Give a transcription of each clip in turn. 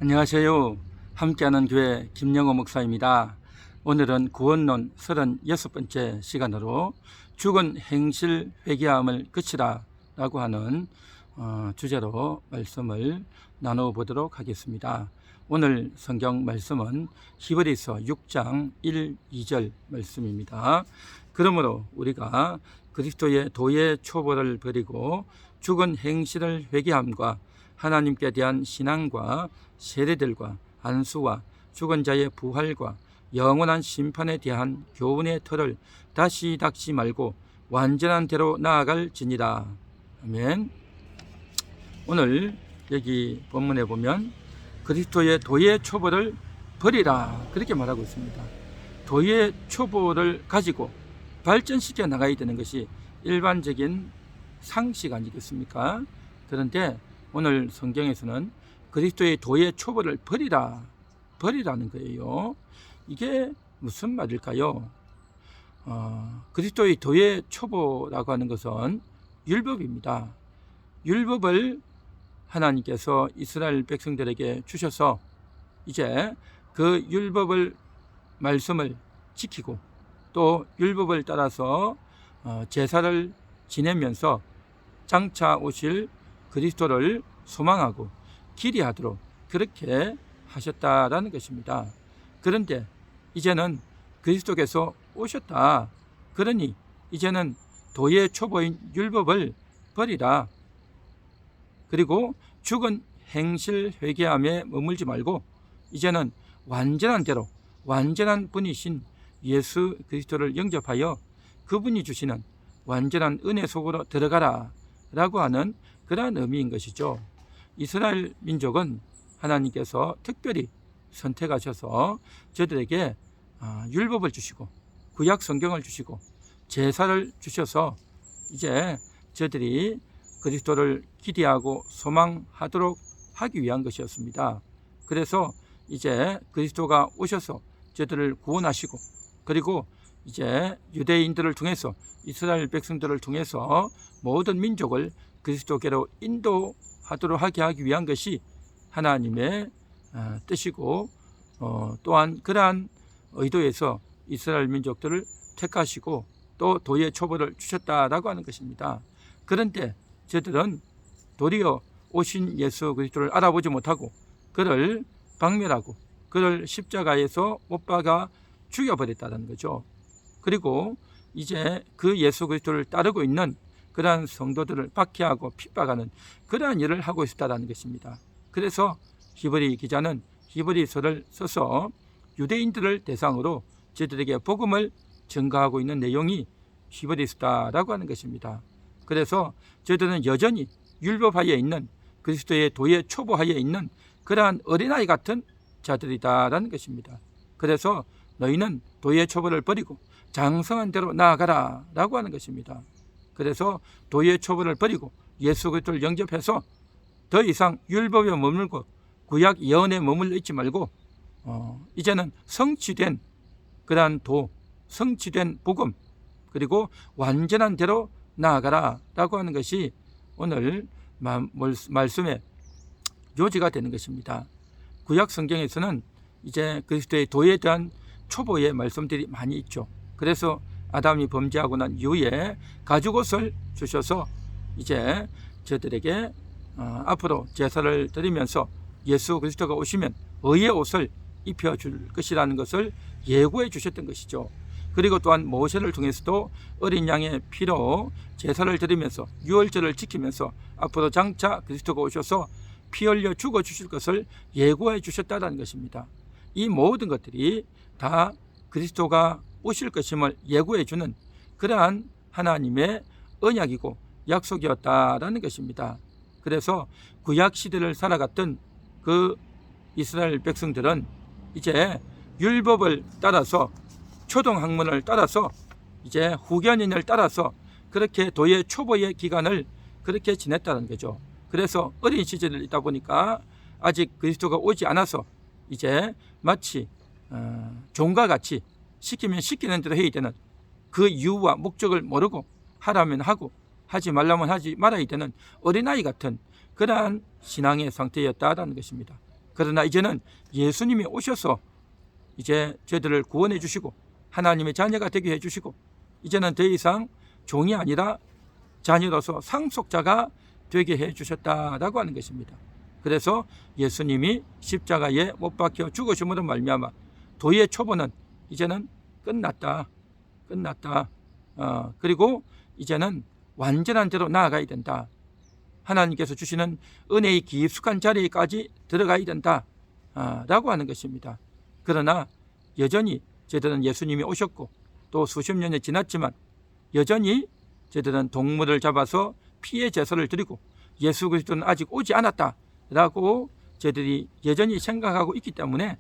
안녕하세요. 함께하는 교회 김영호 목사입니다. 오늘은 구원론 36번째 시간으로 죽은 행실 회개함을 그치라 라고 하는 주제로 말씀을 나눠보도록 하겠습니다. 오늘 성경 말씀은 히브리서 6장 1, 2절 말씀입니다. 그러므로 우리가 그리스도의 도의 초보를 버리고 죽은 행실을 회개함과 하나님께 대한 신앙과 세례들과 안수와 죽은 자의 부활과 영원한 심판에 대한 교훈의 틀을 다시 닦지 말고 완전한 대로 나아갈지니라. 아멘. 오늘 여기 본문에 보면 그리스도의 도의 초보를 버리라 그렇게 말하고 있습니다. 도의 초보를 가지고 발전시켜 나가야 되는 것이 일반적인 상식 아니겠습니까? 그런데 오늘 성경에서는 그리스도의 도의 초보를 버리라는 거예요. 이게 무슨 말일까요? 그리스도의 도의 초보라고 하는 것은 율법입니다. 율법을 하나님께서 이스라엘 백성들에게 주셔서 이제 그 율법을 말씀을 지키고 또 율법을 따라서 제사를 지내면서 장차 오실 그리스도를 소망하고 기대하도록 그렇게 하셨다라는 것입니다. 그런데 이제는 그리스도께서 오셨다. 그러니 이제는 도의 초보인 율법을 버리라. 그리고 죽은 행실 회개함에 머물지 말고 이제는 완전한 대로 완전한 분이신 예수 그리스도를 영접하여 그분이 주시는 완전한 은혜 속으로 들어가라 라고 하는 그러한 의미인 것이죠. 이스라엘 민족은 하나님께서 특별히 선택하셔서 저들에게 율법을 주시고 구약 성경을 주시고 제사를 주셔서 이제 저들이 그리스도를 기대하고 소망하도록 하기 위한 것이었습니다. 그래서 이제 그리스도가 오셔서 저들을 구원하시고 그리고 이제 유대인들을 통해서 이스라엘 백성들을 통해서 모든 민족을 그리스도께로 인도하도록 하기 위한 것이 하나님의 뜻이고 또한 그러한 의도에서 이스라엘 민족들을 택하시고 또 도의 초보를 주셨다라고 하는 것입니다. 그런데 저들은 도리어 오신 예수 그리스도를 알아보지 못하고 그를 박멸하고 그를 십자가에서 못 박아 죽여버렸다는 거죠. 그리고 이제 그 예수 그리스도를 따르고 있는 그러한 성도들을 박해하고 핍박하는 그러한 일을 하고 있었다는 것입니다. 그래서 히브리 기자는 히브리서를 써서 유대인들을 대상으로 저들에게 복음을 전가하고 있는 내용이 히브리서다라고 하는 것입니다. 그래서 저들은 여전히 율법하에 있는 그리스도의 도의 초보하에 있는 그러한 어린아이 같은 자들이다라는 것입니다. 그래서 너희는 도의 초보를 버리고 장성한 대로 나아가라 라고 하는 것입니다. 그래서 도의 초보를 버리고 예수 그리스도를 영접해서 더 이상 율법에 머물고 구약 예언에 머물러 있지 말고 이제는 성취된 그러한 도, 성취된 복음 그리고 완전한 대로 나아가라 라고 하는 것이 오늘 말씀의 요지가 되는 것입니다. 구약 성경에서는 이제 그리스도의 도에 대한 초보의 말씀들이 많이 있죠. 그래서 아담이 범죄하고 난 이후에 가죽옷을 주셔서 이제 저들에게 앞으로 제사를 드리면서 예수 그리스도가 오시면 의의 옷을 입혀줄 것이라는 것을 예고해 주셨던 것이죠. 그리고 또한 모세를 통해서도 어린 양의 피로 제사를 드리면서 유월절을 지키면서 앞으로 장차 그리스도가 오셔서 피 흘려 죽어 주실 것을 예고해 주셨다는 것입니다. 이 모든 것들이 다 그리스도가 오실 것임을 예고해 주는 그러한 하나님의 언약이고 약속이었다라는 것입니다. 그래서 구약 시대를 살아갔던 그 이스라엘 백성들은 이제 율법을 따라서 초등학문을 따라서 이제 후견인을 따라서 그렇게 도의 초보의 기간을 그렇게 지냈다는 거죠. 그래서 어린 시절에 있다 보니까 아직 그리스도가 오지 않아서 이제 마치 종과 같이 시키면 시키는 대로 해야 되는 그 이유와 목적을 모르고 하라면 하고 하지 말라면 하지 말아야 되는 어린아이 같은 그러한 신앙의 상태였다는 것입니다. 그러나 이제는 예수님이 오셔서 이제 저희들을 구원해 주시고 하나님의 자녀가 되게 해 주시고 이제는 더 이상 종이 아니라 자녀로서 상속자가 되게 해 주셨다라고 하는 것입니다. 그래서 예수님이 십자가에 못 박혀 죽으심으로 말미암아 도의 초보는 이제는 끝났다. 그리고 이제는 완전한 대로 나아가야 된다. 하나님께서 주시는 은혜의 깊숙한 자리까지 들어가야 된다 라고 하는 것입니다. 그러나 여전히 저희들은 예수님이 오셨고 또 수십 년이 지났지만 여전히 저희들은 동물을 잡아서 피의 제사를 드리고 예수 그리스도는 아직 오지 않았다 라고 저희들이 여전히 생각하고 있기 때문에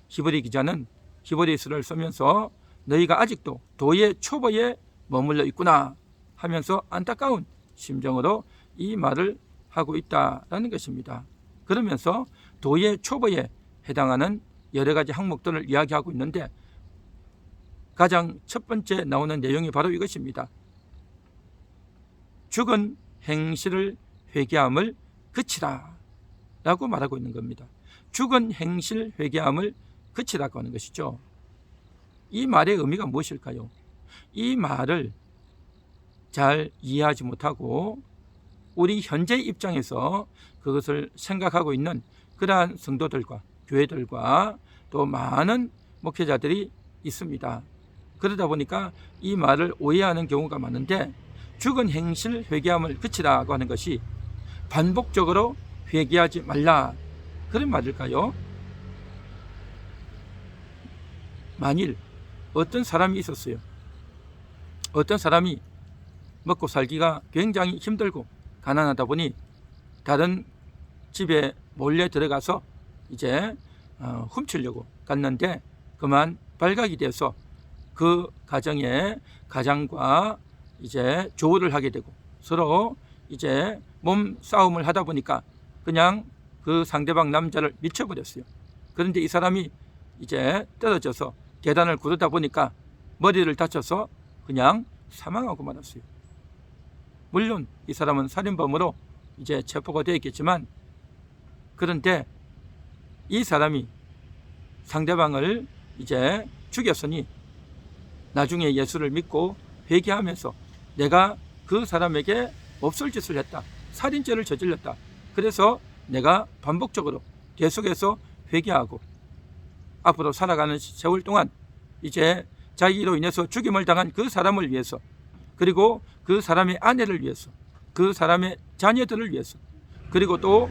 히브리 기자는 히브리서를 쓰면서 너희가 아직도 도의 초보에 머물러 있구나 하면서 안타까운 심정으로 이 말을 하고 있다라는 것입니다. 그러면서 도의 초보에 해당하는 여러 가지 항목들을 이야기하고 있는데 가장 첫 번째 나오는 내용이 바로 이것입니다. 죽은 행실을 회개함을 그치라 라고 말하고 있는 겁니다. 죽은 행실 회개함을 그치라고 하는 것이죠. 이 말의 의미가 무엇일까요? 이 말을 잘 이해하지 못하고 우리 현재 입장에서 그것을 생각하고 있는 그러한 성도들과 교회들과 또 많은 목회자들이 있습니다. 그러다 보니까 이 말을 오해하는 경우가 많은데 죽은 행실 회개함을 그치라고 하는 것이 반복적으로 회개하지 말라 그런 말일까요? 만일 어떤 사람이 있었어요. 어떤 사람이 먹고 살기가 굉장히 힘들고 가난하다 보니 다른 집에 몰래 들어가서 이제 훔치려고 갔는데 그만 발각이 돼서 그 가정의 가장과 이제 조우를 하게 되고 서로 이제 몸싸움을 하다 보니까 그냥 그 상대방 남자를 밀쳐버렸어요. 그런데 이 사람이 이제 떨어져서 계단을 구르다 보니까 머리를 다쳐서 그냥 사망하고 말았어요. 물론 이 사람은 살인범으로 이제 체포가 되었겠지만 그런데 이 사람이 상대방을 이제 죽였으니 나중에 예수를 믿고 회개하면서 내가 그 사람에게 없을 짓을 했다. 살인죄를 저질렀다. 그래서 내가 반복적으로 계속해서 회개하고 앞으로 살아가는 세월 동안 이제 자기로 인해서 죽임을 당한 그 사람을 위해서 그리고 그 사람의 아내를 위해서 그 사람의 자녀들을 위해서 그리고 또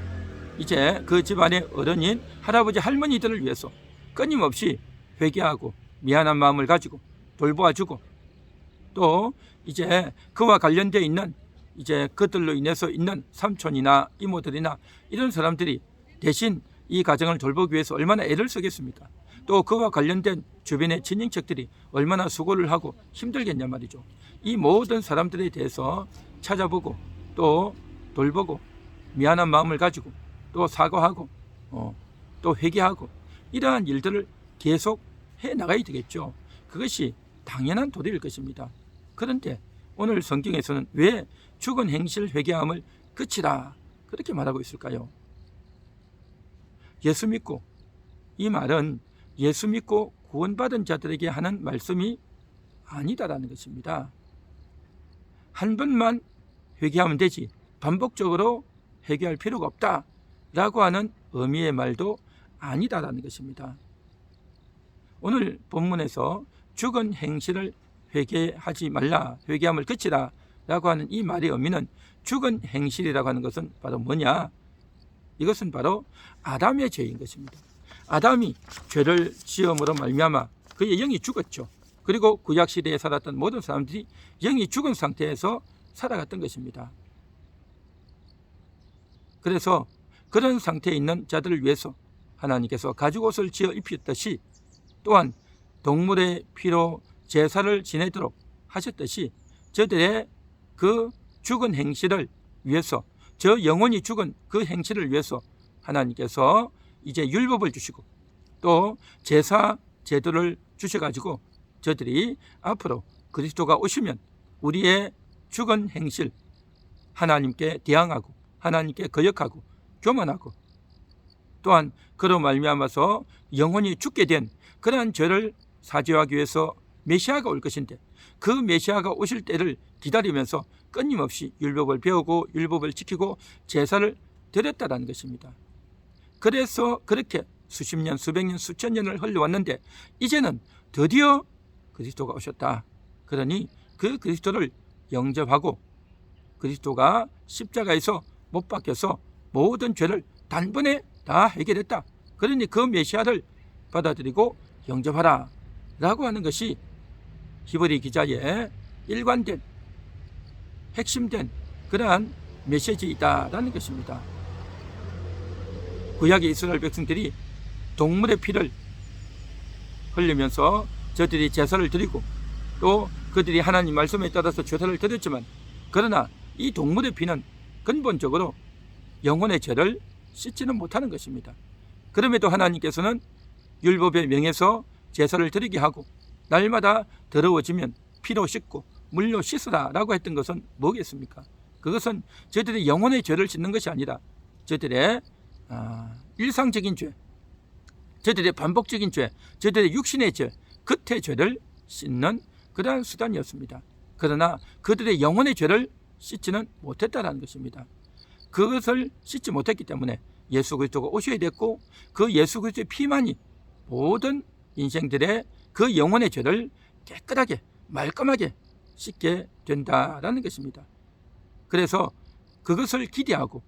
이제 그 집안의 어른인 할아버지 할머니들을 위해서 끊임없이 회개하고 미안한 마음을 가지고 돌보아주고 또 이제 그와 관련되어 있는 이제 그들로 인해서 있는 삼촌이나 이모들이나 이런 사람들이 대신 이 가정을 돌보기 위해서 얼마나 애를 쓰겠습니까? 또 그와 관련된 주변의 친인척들이 얼마나 수고를 하고 힘들겠냐 말이죠. 이 모든 사람들에 대해서 찾아보고 또 돌보고 미안한 마음을 가지고 또 사과하고 또 회개하고 이러한 일들을 계속 해 나가야 되겠죠. 그것이 당연한 도리일 것입니다. 그런데 오늘 성경에서는 왜 죽은 행실 회개함을 그치라 그렇게 말하고 있을까요? 예수 믿고 이 말은 예수 믿고 구원받은 자들에게 하는 말씀이 아니다라는 것입니다. 한 번만 회개하면 되지 반복적으로 회개할 필요가 없다라고 하는 의미의 말도 아니다라는 것입니다. 오늘 본문에서 죽은 행실을 회개하지 말라, 회개함을 그치라 라고 하는 이 말의 의미는 죽은 행실이라고 하는 것은 바로 뭐냐? 이것은 바로 아담의 죄인 것입니다. 아담이 죄를 지음으로 말미암아 그의 영이 죽었죠. 그리고 구약시대에 살았던 모든 사람들이 영이 죽은 상태에서 살아갔던 것입니다. 그래서 그런 상태에 있는 자들을 위해서 하나님께서 가죽옷을 지어 입혔듯이 또한 동물의 피로 제사를 지내도록 하셨듯이 저들의 그 죽은 행실을 위해서 저 영혼이 죽은 그 행실을 위해서 하나님께서 이제 율법을 주시고 또 제사 제도를 주셔가지고 저들이 앞으로 그리스도가 오시면 우리의 죽은 행실 하나님께 대항하고 하나님께 거역하고 교만하고 또한 그로 말미암아서 영혼이 죽게 된 그러한 죄를 사죄하기 위해서 메시아가 올 것인데, 그 메시아가 오실 때를 기다리면서 끊임없이 율법을 배우고 율법을 지키고 제사를 드렸다는 것입니다. 그래서 그렇게 수십 년, 수백 년, 수천 년을 흘러왔는데 이제는 드디어 그리스도가 오셨다. 그러니 그 그리스도를 영접하고 그리스도가 십자가에서 못 박혀서 모든 죄를 단번에 다 해결했다. 그러니 그 메시아를 받아들이고 영접하라 라고 하는 것이 히브리 기자의 일관된 핵심된 그러한 메시지이다라는 것입니다. 구약의 이스라엘 백성들이 동물의 피를 흘리면서 저들이 제사를 드리고 또 그들이 하나님 말씀에 따라서 제사를 드렸지만, 그러나 이 동물의 피는 근본적으로 영혼의 죄를 씻지는 못하는 것입니다. 그럼에도 하나님께서는 율법에 명해서 제사를 드리게 하고 날마다 더러워지면 피로 씻고 물로 씻으라 라고 했던 것은 뭐겠습니까? 그것은 저들의 영혼의 죄를 씻는 것이 아니라 저들의 일상적인 죄, 저들의 반복적인 죄, 저들의 육신의 죄, 겉의 죄를 씻는 그러한 수단이었습니다. 그러나 그들의 영혼의 죄를 씻지는 못했다는 것입니다. 그것을 씻지 못했기 때문에 예수 그리스도가 오셔야 됐고, 그 예수 그리스도의 피만이 모든 인생들의 그 영혼의 죄를 깨끗하게 말끔하게 씻게 된다라는 것입니다. 그래서 그것을 기대하고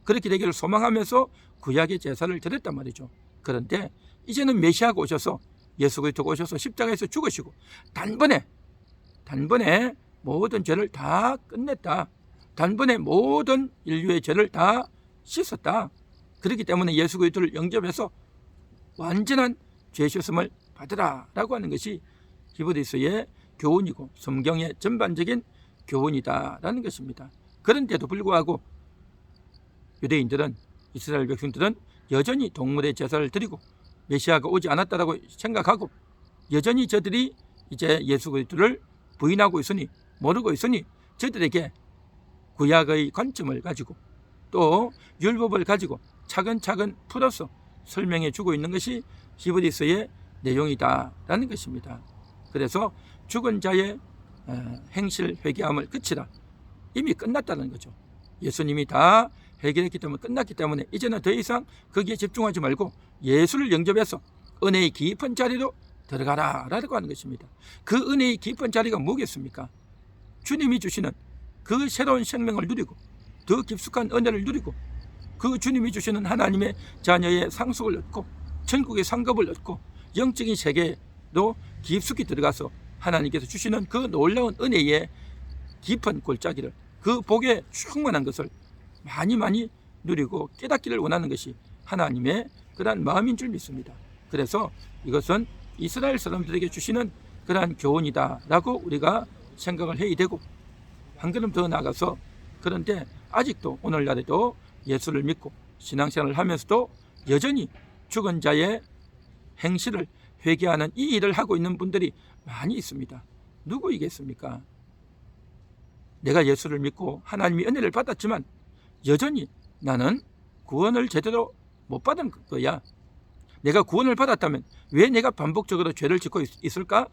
그렇게 되기를 소망하면서 구약의 제사를 드렸단 말이죠. 그런데 이제는 메시아가 오셔서 예수 그리스도가 오셔서 십자가에서 죽으시고 단번에 모든 죄를 다 끝냈다. 단번에 모든 인류의 죄를 다 씻었다. 그렇기 때문에 예수 그리스도를 영접해서 완전한 죄 씻음을 받으라 라고 하는 것이 히브리서의 교훈이고 성경의 전반적인 교훈이다라는 것입니다. 그런데도 불구하고 유대인들은, 이스라엘 백성들은 여전히 동물의 제사를 드리고 메시아가 오지 않았다라고 생각하고 여전히 저들이 이제 예수 그리스도를 부인하고 있으니, 모르고 있으니 저들에게 구약의 관점을 가지고 또 율법을 가지고 차근차근 풀어서 설명해 주고 있는 것이 히브리서의 내용이다라는 것입니다. 그래서 죽은 자의 행실 회개함을 그치라, 이미 끝났다는 거죠. 예수님이 다 해결했기 때문에 끝났기 때문에 이제는 더 이상 거기에 집중하지 말고 예수를 영접해서 은혜의 깊은 자리로 들어가라 라고 하는 것입니다. 그 은혜의 깊은 자리가 뭐겠습니까? 주님이 주시는 그 새로운 생명을 누리고 더 깊숙한 은혜를 누리고 그 주님이 주시는 하나님의 자녀의 상속을 얻고 천국의 상급을 얻고 영적인 세계로 깊숙이 들어가서 하나님께서 주시는 그 놀라운 은혜의 깊은 골짜기를, 그 복에 충만한 것을 많이 누리고 깨닫기를 원하는 것이 하나님의 그러한 마음인 줄 믿습니다. 그래서 이것은 이스라엘 사람들에게 주시는 그러한 교훈이다 라고 우리가 생각을 해야 되고, 한 걸음 더 나가서, 그런데 아직도 오늘날에도 예수를 믿고 신앙생활을 하면서도 여전히 죽은 자의 행실을 회개하는 이 일을 하고 있는 분들이 많이 있습니다. 누구이겠습니까? 내가 예수를 믿고 하나님의 은혜를 받았지만 여전히 나는 구원을 제대로 못 받은 거야. 내가 구원을 받았다면 왜 내가 반복적으로 죄를 짓고 있을까?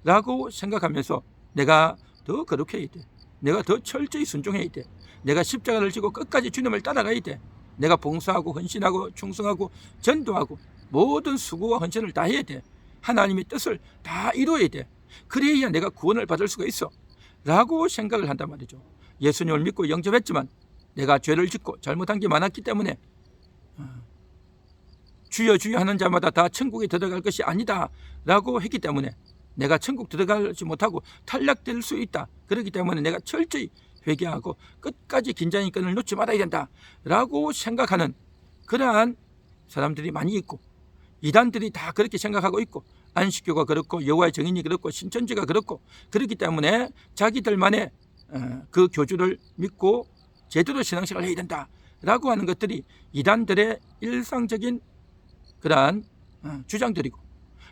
라고 생각하면서 내가 더 거룩해야 돼. 내가 더 철저히 순종해야 돼. 내가 십자가를 지고 끝까지 주님을 따라가야 돼. 내가 봉사하고 헌신하고 충성하고 전도하고 모든 수고와 헌신을 다 해야 돼. 하나님의 뜻을 다 이루어야 돼. 그래야 내가 구원을 받을 수가 있어 라고 생각을 한단 말이죠. 예수님을 믿고 영접했지만 내가 죄를 짓고 잘못한 게 많았기 때문에 주여 주여 하는 자마다 다 천국에 들어갈 것이 아니다 라고 했기 때문에 내가 천국 들어가지 못하고 탈락될 수 있다. 그렇기 때문에 내가 철저히 회개하고 끝까지 긴장의 끈을 놓지 말아야 된다 라고 생각하는 그러한 사람들이 많이 있고, 이단들이 다 그렇게 생각하고 있고, 안식교가 그렇고 여호와의 증인이 그렇고 신천지가 그렇고, 그렇기 때문에 자기들만의 그 교주를 믿고 제대로 신앙생활을 해야 된다 라고 하는 것들이 이단들의 일상적인 그러한 주장들이고,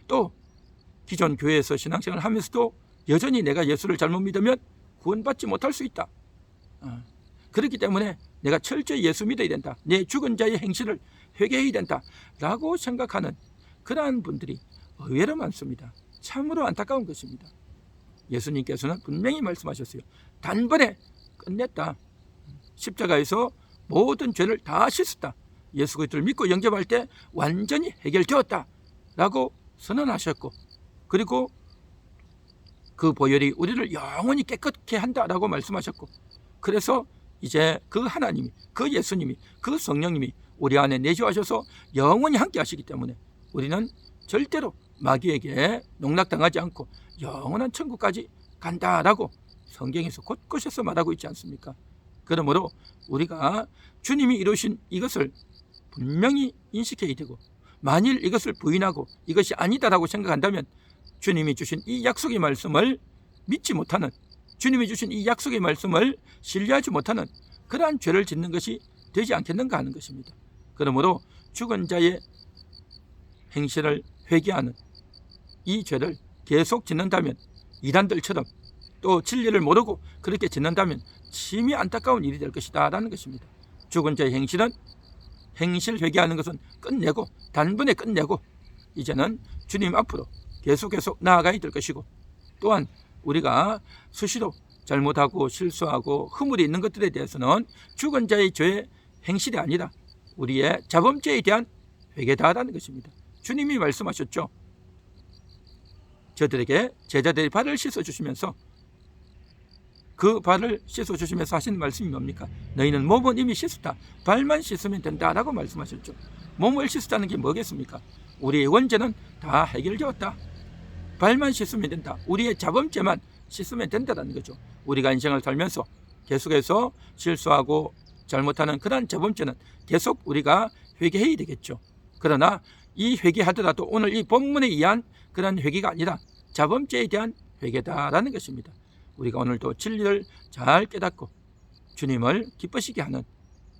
또 기존 교회에서 신앙생활을 하면서도 여전히 내가 예수를 잘못 믿으면 구원받지 못할 수 있다. 그렇기 때문에 내가 철저히 예수 믿어야 된다. 내 죽은 자의 행실을 회개해야 된다라고 생각하는 그러한 분들이 의외로 많습니다. 참으로 안타까운 것입니다. 예수님께서는 분명히 말씀하셨어요. 단번에 끝냈다. 십자가에서 모든 죄를 다 씻었다. 예수 그리스도를 믿고 영접할 때 완전히 해결되었다 라고 선언하셨고, 그리고 그 보혈이 우리를 영원히 깨끗게 한다라고 말씀하셨고, 그래서 이제 그 하나님이, 그 예수님이, 그 성령님이 우리 안에 내주하셔서 영원히 함께 하시기 때문에 우리는 절대로 마귀에게 농락당하지 않고 영원한 천국까지 간다라고 성경에서 곳곳에서 말하고 있지 않습니까? 그러므로 우리가 주님이 이루신 이것을 분명히 인식해야 되고, 만일 이것을 부인하고 이것이 아니다라고 생각한다면 주님이 주신 이 약속의 말씀을 믿지 못하는, 주님이 주신 이 약속의 말씀을 신뢰하지 못하는 그러한 죄를 짓는 것이 되지 않겠는가 하는 것입니다. 그러므로 죽은 자의 행실을 회개하는 이 죄를 계속 짓는다면, 이단들처럼 또 진리를 모르고 그렇게 짓는다면 심히 안타까운 일이 될 것이다 라는 것입니다. 죽은 자의 행실은, 행실 회개하는 것은 끝내고, 단번에 끝내고 이제는 주님 앞으로 계속 나아가야 될 것이고, 또한 우리가 수시로 잘못하고 실수하고 허물이 있는 것들에 대해서는 죽은 자의 죄 행실이 아니라 우리의 자범죄에 대한 회개다라는 것입니다. 주님이 말씀하셨죠. 저들에게 제자들이 발을 씻어주시면서, 그 발을 씻어주시면서 하신 말씀이 뭡니까? 너희는 몸은 이미 씻었다. 발만 씻으면 된다라고 말씀하셨죠. 몸을 씻었다는 게 뭐겠습니까? 우리의 원죄는 다 해결되었다. 발만 씻으면 된다. 우리의 자범죄만 씻으면 된다는 거죠. 우리가 인생을 살면서 계속해서 실수하고 잘못하는 그런 자범죄는 계속 우리가 회개해야 되겠죠. 그러나 이 회개하더라도 오늘 이 본문에 의한 그런 회개가 아니라 자범죄에 대한 회개다라는 것입니다. 우리가 오늘도 진리를 잘 깨닫고 주님을 기쁘시게 하는,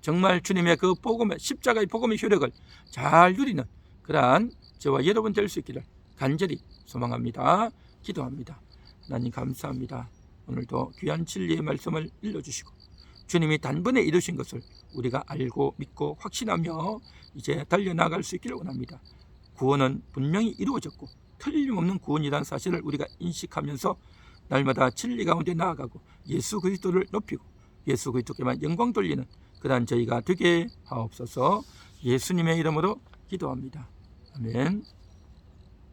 정말 주님의 그 복음의, 십자가의 복음의 효력을 잘 누리는 그러한 저와 여러분 될 수 있기를 간절히 소망합니다. 기도합니다. 하나님 감사합니다. 오늘도 귀한 진리의 말씀을 일러주시고 주님이 단번에 이루신 것을 우리가 알고 믿고 확신하며 이제 달려나갈 수 있기를 원합니다. 구원은 분명히 이루어졌고 틀림없는 구원이라는 사실을 우리가 인식하면서 날마다 진리 가운데 나아가고 예수 그리스도를 높이고 예수 그리스도께만 영광 돌리는 그러한 저희가 되게 하옵소서. 예수님의 이름으로 기도합니다. 아멘.